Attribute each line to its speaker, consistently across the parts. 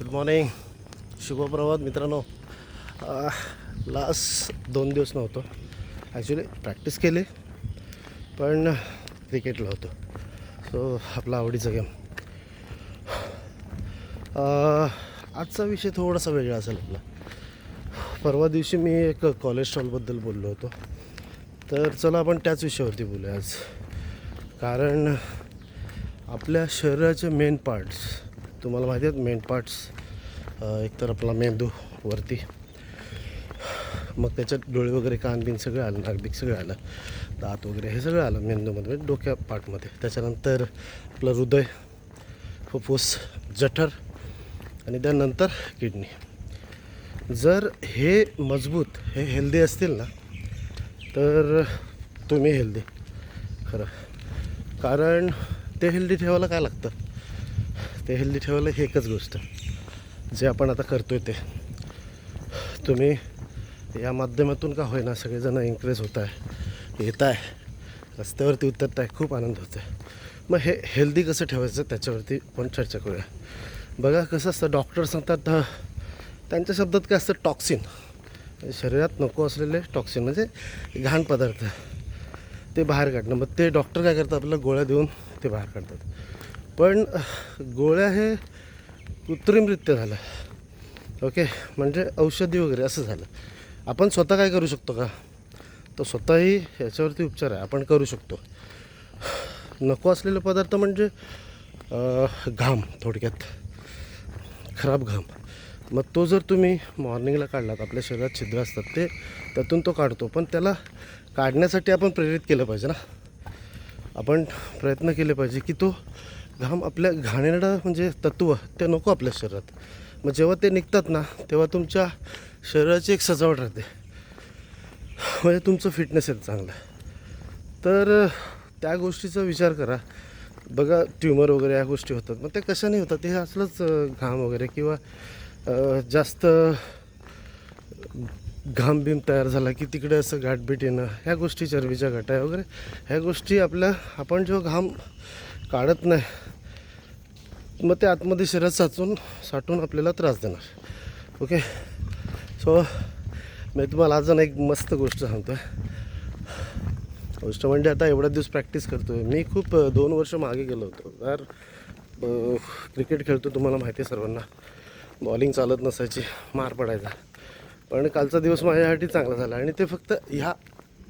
Speaker 1: Good morning, शुभप्रभात मित्रांनो. Last 2 दिवस नव्हतो ॲक्च्युली, प्रॅक्टिस केली पण क्रिकेटला होतो. सो आपला आवडीचा गेम. आजचा विषय थोडासा वेगळा असेल आपला. परवा दिवशी मी एक कोलेस्ट्रॉलबद्दल बोललो होतो, तर चला आपण त्याच विषयावरती बोलूया आज. कारण आपल्या शरीराचे मेन पार्ट्स तुम्हाला माहिती आहेत. मेन पार्ट्स एकतर आपला मेंदू वरती, मग त्याच्यात डोळे वगैरे, कान बिन सगळं आलं, नाकबिक सगळं आलं, दात वगैरे हे सगळं आलं मेंदूमध्ये, डोक्या पार्टमध्ये. त्याच्यानंतर आपलं हृदय, फुफ्फुस, जठर आणि त्यानंतर किडनी. जर हे मजबूत, हे हेल्दी असतील ना, तर तुम्ही हेल्दी खरं. कारण ते हेल्दी ठेवायला काय लागतं? ते हेल्दी ठेवायला हे एकच गोष्ट, जे आपण आता करतो आहे ते. तुम्ही या माध्यमातून का होईना सगळेजण एन्करेज होत आहे, येत आहे, रस्त्यावरती उतरत आहे, खूप आनंद होतो आहे. मग हे हेल्दी कसं ठेवायचं त्याच्यावरती आपण चर्चा करूया. बघा कसं असतं, डॉक्टर सांगतात, त्यांच्या शब्दात काय असतं, टॉक्सिन, शरीरात नको असलेले टॉक्सिन म्हणजे घाण पदार्थ ते बाहेर काढणं. मग ते डॉक्टर काय करतात, आपल्याला गोळ्या देऊन ते बाहेर काढतात. पण गोळ्या हे कृत्रिमरित्या झालं, ओके, म्हणजे औषधी वगैरे असं झालं. आपण स्वतः काय करू शकतो का? तर स्वतःही याच्यावरती उपचार आहे, आपण करू शकतो. नको असलेले पदार्थ म्हणजे घाम, थोडक्यात खराब घाम. मग तो जर तुम्ही मॉर्निंगला काढलात, आपल्या शरीरात छिद्र असतात ते, त्यातून तो काढतो. पण त्याला काढण्यासाठी आपण प्रेरित केलं पाहिजे ना. आपण प्रयत्न केले पाहिजे की तो घाम, आपल्या घाणेरडं म्हणजे तत्त्व ते नको आपल्या शरीरात. मग जेव्हा ते निघतात ना, तेव्हा तुमच्या शरीराची एक सजावट राहते, म्हणजे तुमचं फिटनेस आहे चांगलं. तर त्या गोष्टीचा विचार करा. बघा, ट्युमर वगैरे या गोष्टी होतात, मग ते कशाने होतात? हे असलंच घाम वगैरे किंवा जास्त घाम बिम तयार झाला की तिकडे असं गाठबीट येणं, ह्या गोष्टी, चरबीच्या गाठ्या वगैरे, ह्या गोष्टी आपण जेव्हा घाम काढत नाही, मग ते आतमध्ये शरीरात साठून आपल्याला त्रास देणार. ओके, सो मी तुम्हाला अजून एक मस्त गोष्ट सांगतो आहे. गोष्ट म्हणजे आता एवढा दिवस प्रॅक्टिस करतो आहे मी. खूप 2 वर्ष मागे गेलो होतो यार. क्रिकेट खेळतो, तुम्हाला माहिती आहे सर्वांना. बॉलिंग चालत नसायची, मार पडायचा. पण कालचा दिवस माझ्यासाठी चांगला झाला, आणि ते फक्त ह्या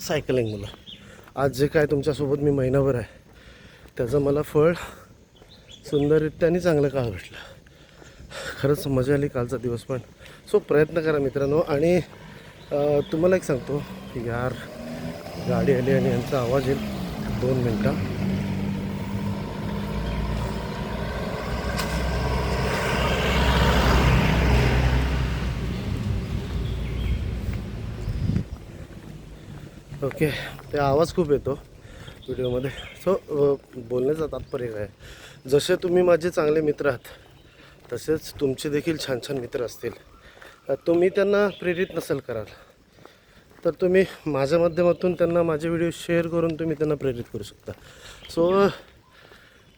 Speaker 1: सायकलिंगमुळं. आज जे काय तुमच्यासोबत मी महिनाभर आहे, त्याचं मला फळ सुंदररित्या आणि चांगलं काळ भेटलं. खरंच मजा आली कालचा दिवस पण. सो प्रयत्न करा मित्रांनो. आणि तुम्हाला एक सांगतो यार, गाडी आली आणि यांचा आवाज येईल. 2 मिनटं. ओके, ते आवाज खूप येतो व्हिडिओमध्ये. सो बोलण्याचं तात्पर्य काय, जसे तुम्ही माझे चांगले मित्र आहात, तसेच तुमचे देखील छान छान मित्र असतील. तुम्ही त्यांना प्रेरित नसेल कराल, तर तुम्ही माझ्या माध्यमातून त्यांना माझे व्हिडिओ शेअर करून तुम्ही त्यांना प्रेरित करू शकता. सो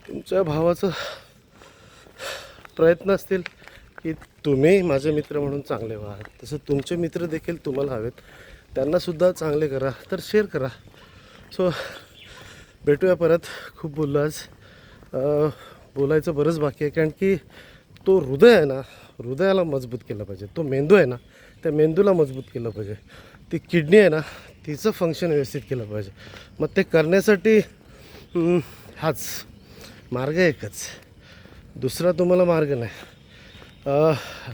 Speaker 1: तुमच्या भावाचं प्रयत्न असतील की तुम्ही माझे मित्र म्हणून चांगले व्हा, तसं तुमचे मित्र देखील तुम्हाला हवेत, त्यांनासुद्धा चांगले करा, तर शेअर करा. सो भेटूया परत. खूप बोललो आज. बोलायचं बरंच बाकी आहे, कारण की तो हृदय आहे ना, हृदयाला मजबूत केलं पाहिजे. तो मेंदू आहे ना, त्या मेंदूला मजबूत केलं पाहिजे. ती किडनी आहे ना, तिचं फंक्शन व्यवस्थित केलं पाहिजे. मग ते करण्यासाठी हाच मार्ग एकच, दुसरा तुम्हाला मार्ग नाही.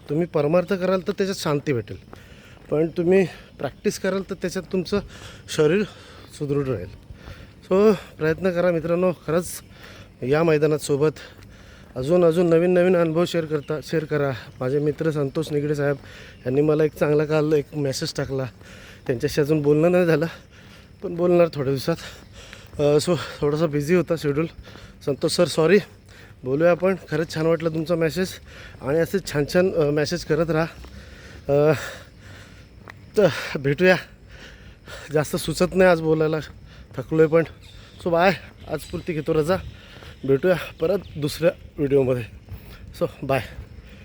Speaker 1: तुम्ही परमार्थ कराल तर त्याच्यात शांती भेटेल, पण तुम्ही प्रॅक्टिस कराल तर त्याच्यात तुमचं शरीर सुदृढ राहील. सो प्रयत्न करा मित्रांनो. खरंच या मैदानात सोबत अजून नवीन अनुभव शेअर करा. माझे मित्र संतोष निगडे साहेब यांनी मला एक चांगला काल एक मेसेज टाकला. त्यांच्याशी अजून बोलणं नाही झालं, पण बोलणार थोड्या दिवसात. सो थोडासा बिझी होता शेड्यूल. Santosh sir, sorry. बोलूया आपण. खरंच छान वाटलं तुमचा मेसेज, आणि असे छान मेसेज करत राहा. तर भेटूया. जास्त सुचत नाही आज बोलायला, थकलो आहे पण. सो बाय, आजपुरती घेतो रजा. भेटूया परत दुसऱ्या व्हिडिओमध्ये. So bye.